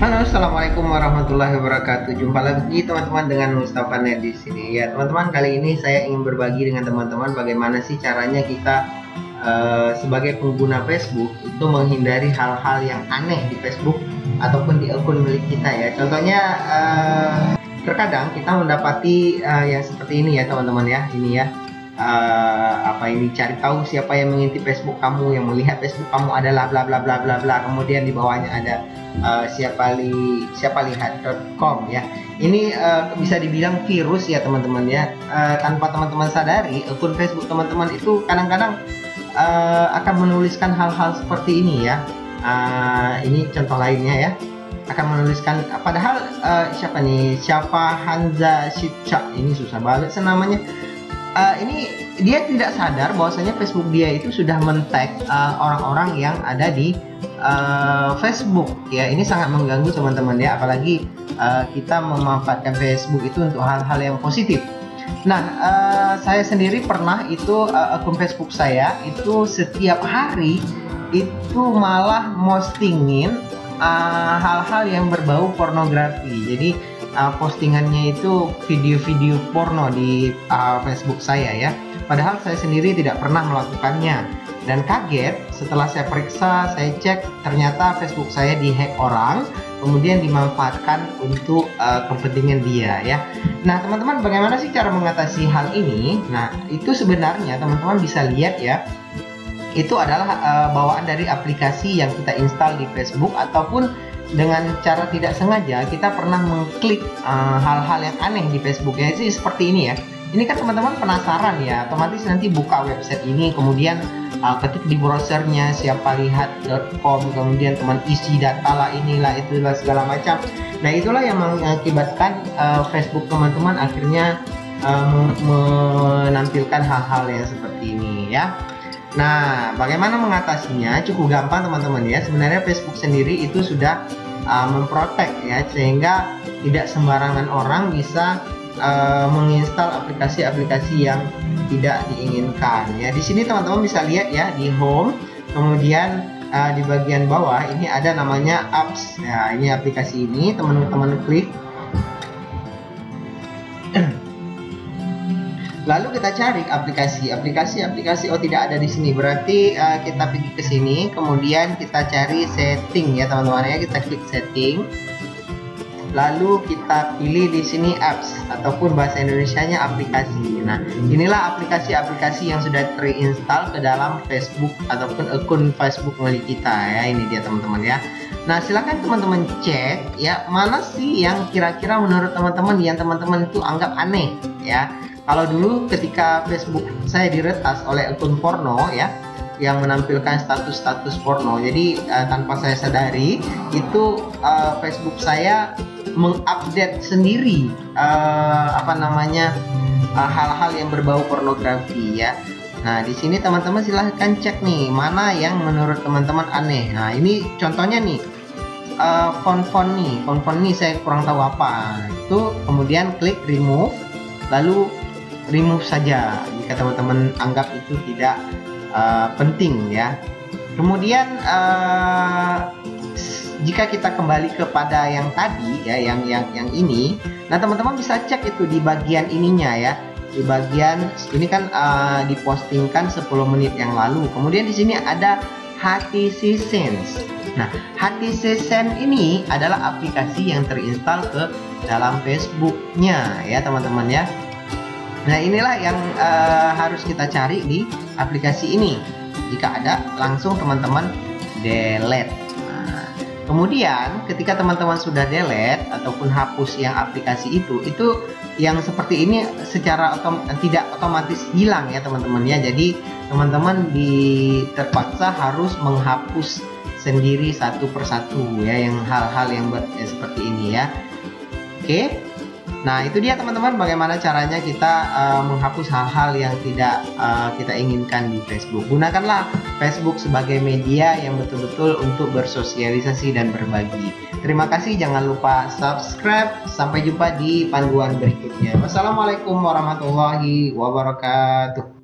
Halo, assalamualaikum warahmatullahi wabarakatuh. Jumpa lagi teman-teman dengan Mustafa Net di sini. Ya, teman-teman, kali ini saya ingin berbagi dengan teman-teman bagaimana sih caranya kita sebagai pengguna Facebook itu menghindari hal-hal yang aneh di Facebook ataupun di akun milik kita ya. Contohnya terkadang kita mendapati yang seperti ini ya, teman-teman ya. Ini ya. Cari tahu siapa yang mengintip Facebook kamu, yang melihat Facebook kamu adalah bla bla bla bla bla, kemudian di bawahnya ada siapa lihat.com ya. Ini bisa dibilang virus ya teman-teman ya. Tanpa teman-teman sadari, akun Facebook teman-teman itu kadang-kadang akan menuliskan hal-hal seperti ini ya. Ini contoh lainnya ya, akan menuliskan padahal siapa Hanza Shipcha, ini susah banget namanya. Ini dia tidak sadar bahwasanya Facebook dia itu sudah men-tag orang-orang yang ada di Facebook ya. Ini sangat mengganggu teman-teman ya, apalagi kita memanfaatkan Facebook itu untuk hal-hal yang positif. Nah, saya sendiri pernah itu akun Facebook saya itu setiap hari itu malah postingin hal-hal yang berbau pornografi. Jadi postingannya itu video-video porno di Facebook saya ya. Padahal saya sendiri tidak pernah melakukannya. Dan kaget setelah saya periksa, saya cek, ternyata Facebook saya dihack orang, kemudian dimanfaatkan untuk kepentingan dia ya. Nah teman-teman, bagaimana sih cara mengatasi hal ini? Nah itu sebenarnya teman-teman bisa lihat ya, itu adalah bawaan dari aplikasi yang kita install di Facebook, ataupun dengan cara tidak sengaja kita pernah mengklik hal-hal yang aneh di Facebook ya. Jadi seperti ini ya. Ini kan teman-teman penasaran ya, otomatis nanti buka website ini, kemudian ketik di browsernya siapalihat.com, kemudian teman isi data lah, inilah itulah segala macam. Nah itulah yang mengakibatkan Facebook teman-teman akhirnya menampilkan hal-hal yang seperti ini ya. Nah, bagaimana mengatasinya? Cukup gampang teman-teman ya. Sebenarnya Facebook sendiri itu sudah memprotek ya, sehingga tidak sembarangan orang bisa menginstal aplikasi-aplikasi yang tidak diinginkan ya. Di sini teman-teman bisa lihat ya, di home, kemudian di bagian bawah ini ada namanya apps. Ya, ini aplikasi ini teman-teman klik. Lalu kita cari aplikasi. Oh, tidak ada di sini. Berarti kita pergi ke sini, kemudian kita cari setting ya teman-teman ya. Kita klik setting. Lalu kita pilih di sini apps, ataupun bahasa Indonesianya aplikasi. Nah, inilah aplikasi-aplikasi yang sudah terinstall ke dalam Facebook ataupun akun Facebook milik kita ya. Ini dia teman-teman ya. Nah, silakan teman-teman cek ya, mana sih yang kira-kira menurut teman-teman yang teman-teman itu anggap aneh ya. Kalau dulu ketika Facebook saya diretas oleh akun porno ya, yang menampilkan status-status porno, jadi tanpa saya sadari itu Facebook saya mengupdate sendiri hal-hal yang berbau pornografi ya. Nah di sini teman-teman silahkan cek nih, mana yang menurut teman-teman aneh. Nah ini contohnya nih, font nih saya kurang tahu apa itu, kemudian klik remove, lalu remove saja jika teman-teman anggap itu tidak penting ya. Kemudian jika kita kembali kepada yang tadi ya, yang ini, nah teman-teman bisa cek itu di bagian ininya ya. Di bagian ini kan dipostingkan 10 menit yang lalu. Kemudian di sini ada HTC Sense. Nah, HTC Sense ini adalah aplikasi yang terinstall ke dalam Facebook-nya ya teman-teman ya. Nah inilah yang harus kita cari di aplikasi ini. Jika ada, langsung teman-teman delete. Nah, kemudian ketika teman-teman sudah delete ataupun hapus yang aplikasi itu yang seperti ini secara tidak otomatis hilang ya teman-teman ya. Jadi teman-teman terpaksa harus menghapus sendiri satu persatu ya, yang hal-hal yang seperti ini ya. Oke. Nah itu dia teman-teman, bagaimana caranya kita menghapus hal-hal yang tidak kita inginkan di Facebook. Gunakanlah Facebook sebagai media yang betul-betul untuk bersosialisasi dan berbagi. Terima kasih, jangan lupa subscribe. Sampai jumpa di panduan berikutnya. Wassalamualaikum warahmatullahi wabarakatuh.